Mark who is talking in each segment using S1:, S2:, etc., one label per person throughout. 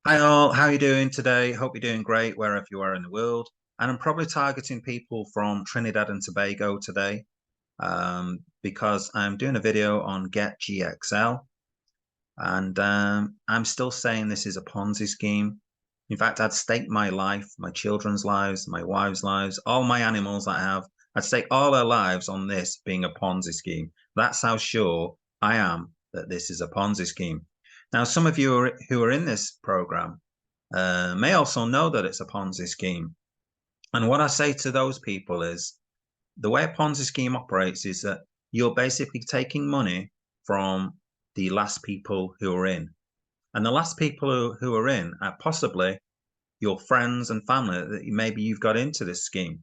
S1: Hi all, how are you doing today? Hope you're doing great wherever you are in the world. And I'm probably targeting people from Trinidad and Tobago today because I'm doing a video on Get GXL. And I'm still saying this is a Ponzi scheme. In fact, I'd stake my life, my children's lives, my wife's lives, all my animals I have. I'd stake all their lives on this being a Ponzi scheme. That's how sure I am that this is a Ponzi scheme. Now, some of you who are in this program may also know that it's a Ponzi scheme. And what I say to those people is the way a Ponzi scheme operates is that you're basically taking money from the last people who are in. And the last people who are in are possibly your friends and family that maybe you've got into this scheme.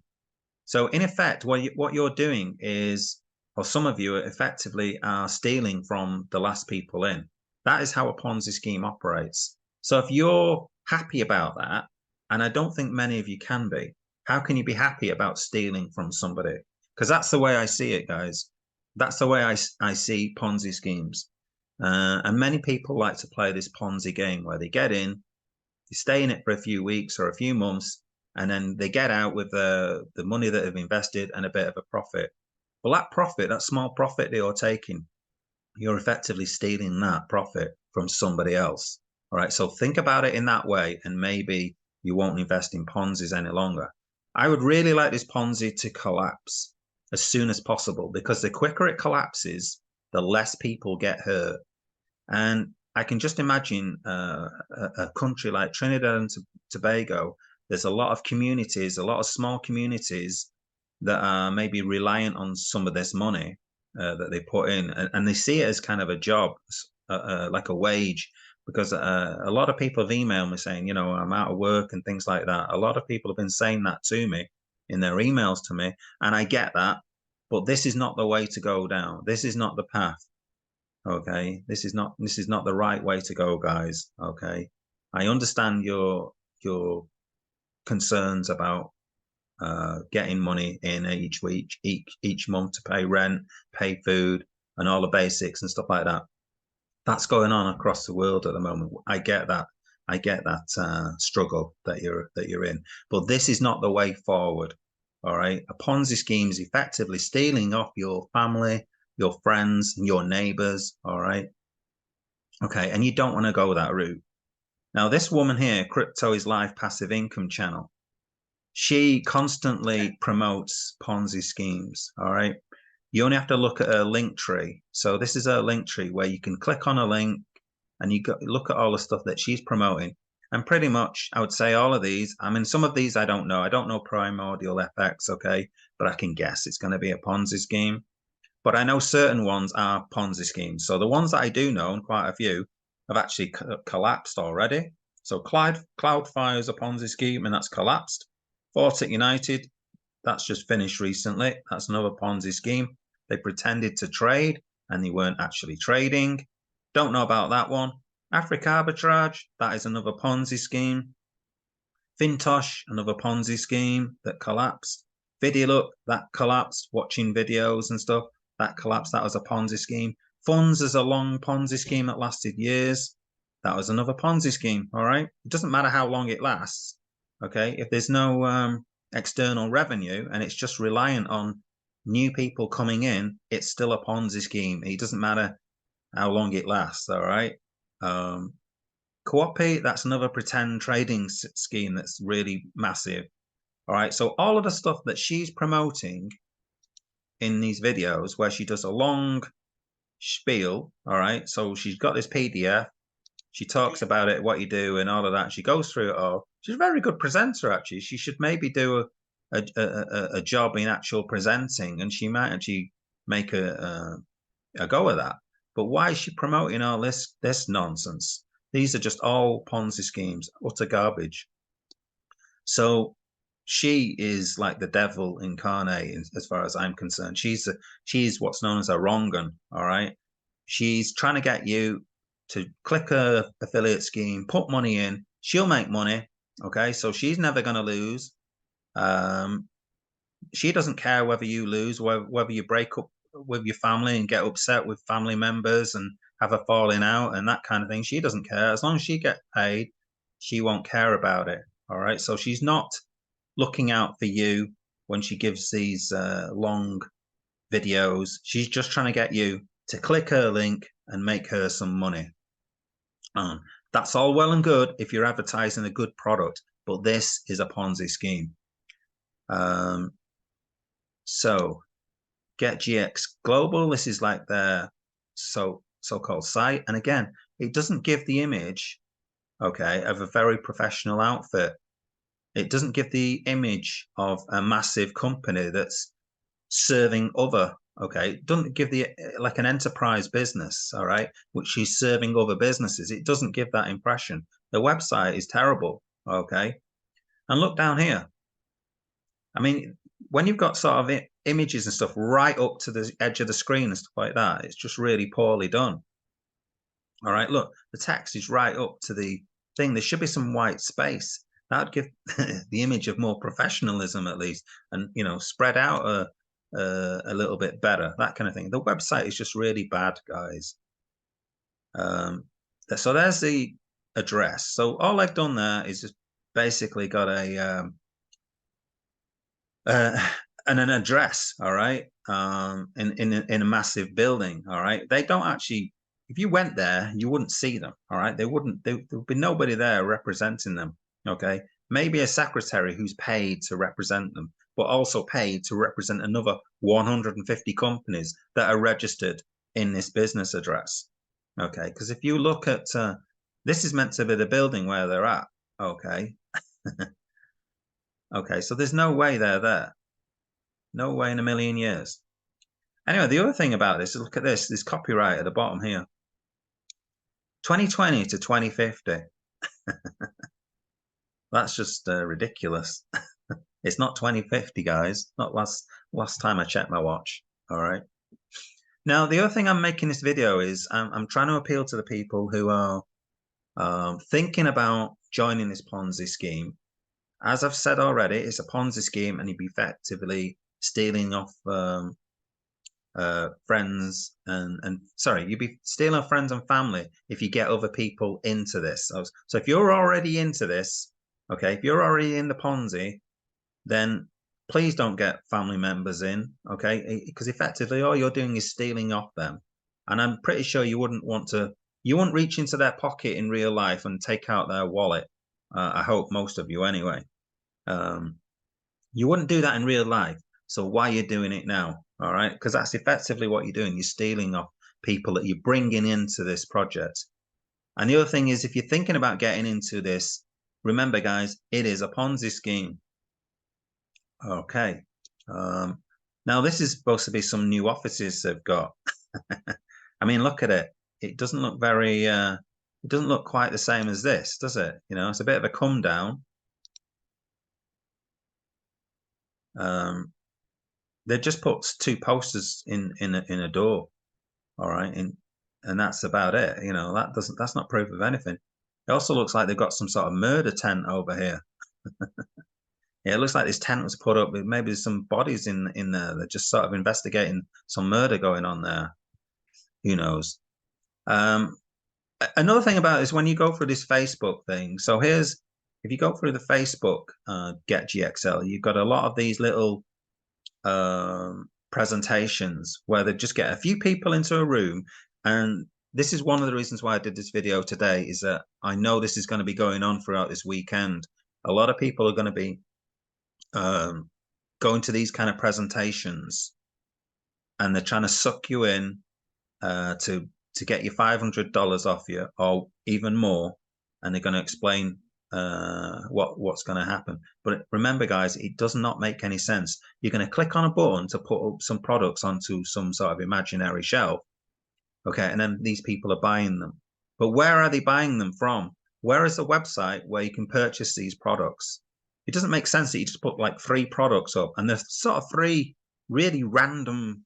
S1: So in effect, what you're doing is, or some of you effectively are stealing from the last people in. That is how a Ponzi scheme operates. So if you're happy about that, and I don't think many of you can be, how can you be happy about stealing from somebody? Because that's the way I see it, guys. That's the way I see Ponzi schemes. And many people like to play this Ponzi game where they get in, they stay in it for a few weeks or a few months, and then they get out with the money that they've invested and a bit of a profit. Well, that profit, that small profit that you're taking, you're effectively stealing that profit from somebody else. All right. So think about it in that way, and maybe you won't invest in Ponzi's any longer. I would really like this Ponzi to collapse as soon as possible because the quicker it collapses, the less people get hurt. And I can just imagine a country like Trinidad and Tobago. There's a lot of communities, a lot of small communities that are maybe reliant on some of this money that they put in, and they see it as kind of a job, like a wage, because a lot of people have emailed me saying, I'm out of work and things like that. A lot of people have been saying that to me in their emails to me, and I get that, but this is not the way to go down. This is not the path. Okay, this is not the right way to go, guys. Okay, I understand your concerns about getting money in each week, each month to pay rent, pay food, and all the basics and stuff like that. That's going on across the world at the moment. I get that. I get that struggle that you're in. But this is not the way forward. All right. A Ponzi scheme is effectively stealing off your family, your friends, and your neighbors. All right. Okay. And you don't want to go that route. Now, this woman here, Crypto is Life Passive Income Channel, she constantly promotes Ponzi schemes. All right. You only have to look at her link tree. So this is her link tree where you can click on a link and look at all the stuff that she's promoting. And pretty much, I would say all of these. I mean, some of these I don't know. I don't know Primordial FX, okay, but I can guess it's going to be a Ponzi scheme. But I know certain ones are Ponzi schemes. So the ones that I do know, and quite a few, have actually collapsed already. So Cloudflare is a Ponzi scheme, and that's collapsed. Fortic United, that's just finished recently. That's another Ponzi scheme. They pretended to trade and they weren't actually trading. Don't know about that one. Africa Arbitrage, that is another Ponzi scheme. Fintosh, another Ponzi scheme that collapsed. Videolook, that collapsed. Watching videos and stuff, that collapsed. That was a Ponzi scheme. Funds is a long Ponzi scheme that lasted years. That was another Ponzi scheme. All right. It doesn't matter how long it lasts. Okay. If there's no external revenue and it's just reliant on new people coming in, it's still a Ponzi scheme. It doesn't matter how long it lasts. All right. Cooperate, that's another pretend trading scheme that's really massive. All right. So all of the stuff that she's promoting in these videos where she does a long spiel. All right. So she's got this PDF. She talks about it, what you do, and all of that. She goes through it all. She's a very good presenter, actually. She should maybe do a job in actual presenting, and she might actually make a go of that. But why is she promoting all this nonsense? These are just all Ponzi schemes, utter garbage. So she is like the devil incarnate, as far as I'm concerned. She's what's known as a wrong un. All right, she's trying to get you to click a affiliate scheme, put money in. She'll make money. Okay, so she's never going to lose. She doesn't care whether you lose, whether you break up with your family and get upset with family members and have a falling out and that kind of thing. She doesn't care as long as she gets paid. she won't care about it. All right. So she's not looking out for you when she gives these long videos. She's just trying to get you to click her link and make her some money. That's all well and good if you're advertising a good product, but this is a Ponzi scheme. So Get GX Global, this is like their so-called site. And again, it doesn't give the image, okay, of a very professional outfit. It doesn't give the image of a massive company that's serving other, okay, it doesn't give the like an enterprise business, all right, which she's serving other businesses. It doesn't give that impression. The website is terrible, okay. And look down here. I mean, when you've got sort of images and stuff right up to the edge of the screen and stuff like that, it's just really poorly done. All right, look, the text is right up to the thing. There should be some white space. That'd give the image of more professionalism at least, and you know, spread out a little bit better, that kind of thing. The website is just really bad, guys. So there's the address. So all I've done there is just basically got a and an address, all right, in a massive building, all right. They don't actually, if you went there, you wouldn't see them, all right. There would be nobody there representing them, okay. Maybe a secretary who's paid to represent them, but also paid to represent another 150 companies that are registered in this business address, okay. Because if you look at this is meant to be the building where they're at, okay. Okay, so there's no way they're there. No way in a million years. Anyway, the other thing about this is look at this copyright at the bottom here. 2020 to 2050. That's just ridiculous. It's not 2050, guys. Not last time I checked my watch. All right. Now, the other thing I'm making this video is I'm trying to appeal to the people who are thinking about joining this Ponzi scheme. As I've said already, it's a Ponzi scheme, and you'd be effectively stealing off friends and sorry, you'd be stealing friends and family if you get other people into this. So if you're already into this, okay, if you're already in the Ponzi, then please don't get family members in, okay, because effectively all you're doing is stealing off them. And I'm pretty sure you wouldn't reach into their pocket in real life and take out their wallet. I hope most of you anyway. You wouldn't do that in real life. So why are you doing it now? All right, because that's effectively what you're doing. You're stealing off people that you're bringing into this project. And the other thing is, if you're thinking about getting into this, remember, guys, it is a Ponzi scheme. Okay. Now this is supposed to be some new offices they've got. I mean, look at it. It doesn't look very. It doesn't look quite the same as this, does it? You know, it's a bit of a come down. They just put two posters in a door, all right, and that's about it. You know, that's not proof of anything. It also looks like they've got some sort of murder tent over here. Yeah, it looks like this tent was put up with maybe some bodies in there. They're just sort of investigating some murder going on there. Who knows? Another thing about it is when you go through this Facebook thing. So if you go through the Facebook Get GXL, you've got a lot of these little presentations where they just get a few people into a room. And this is one of the reasons why I did this video today, is that I know this is going to be going on throughout this weekend. A lot of people are going to be going to these kind of presentations, and they're trying to suck you in to get you $500 off you or even more, and they're going to explain what's going to happen. But remember, guys, it does not make any sense. You're going to click on a button to put up some products onto some sort of imaginary shelf, okay, and then these people are buying them. But where are they buying them from? Where is the website where you can purchase these products? It doesn't make sense that you just put like 3 products up, and there's sort of 3 really random,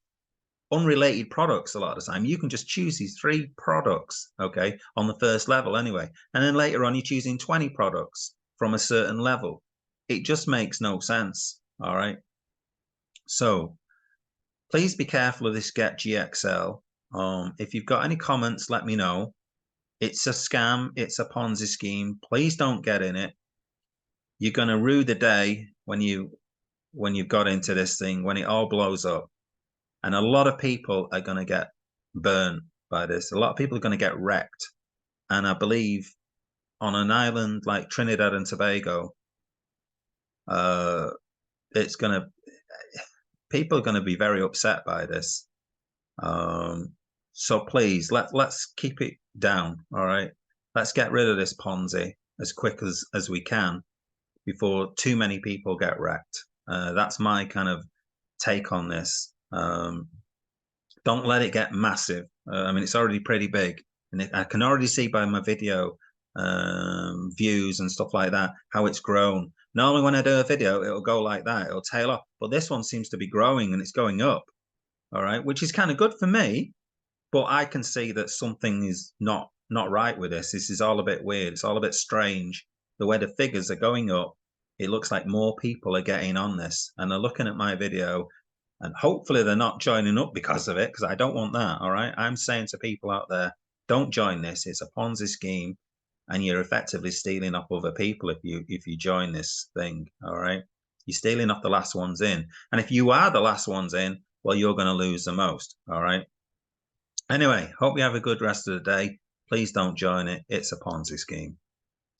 S1: unrelated products a lot of the time. You can just choose these 3 products, okay, on the first level anyway, and then later on you're choosing 20 products from a certain level. It just makes no sense. All right, so please be careful of this Get GXL. If you've got any comments, let me know. It's a scam. It's a Ponzi scheme. Please don't get in it. You're going to rue the day when you've got into this thing, when it all blows up. And a lot of people are going to get burned by this. A lot of people are going to get wrecked. And I believe on an island like Trinidad and Tobago, it's going to, people are going to be very upset by this. So please let's keep it down. All right, let's get rid of this Ponzi as quick as we can before too many people get wrecked. That's my kind of take on this. Don't let it get massive. I mean, it's already pretty big, and I can already see by my video views and stuff like that how it's grown. Normally, when I do a video, it'll go like that, it'll tail off, but this one seems to be growing and it's going up. All right, which is kind of good for me, but I can see that something is not right with this. This is all a bit weird. It's all a bit strange. The way the figures are going up, it looks like more people are getting on this and they're looking at my video, and hopefully they're not joining up because of it, because I don't want that. All right, I'm saying to people out there, don't join this. It's a Ponzi scheme, and you're effectively stealing off other people if you join this thing. All right, you're stealing off the last ones in, and if you are the last ones in, well, you're going to lose the most. All right. Anyway, hope you have a good rest of the day. Please don't join it. It's a Ponzi scheme.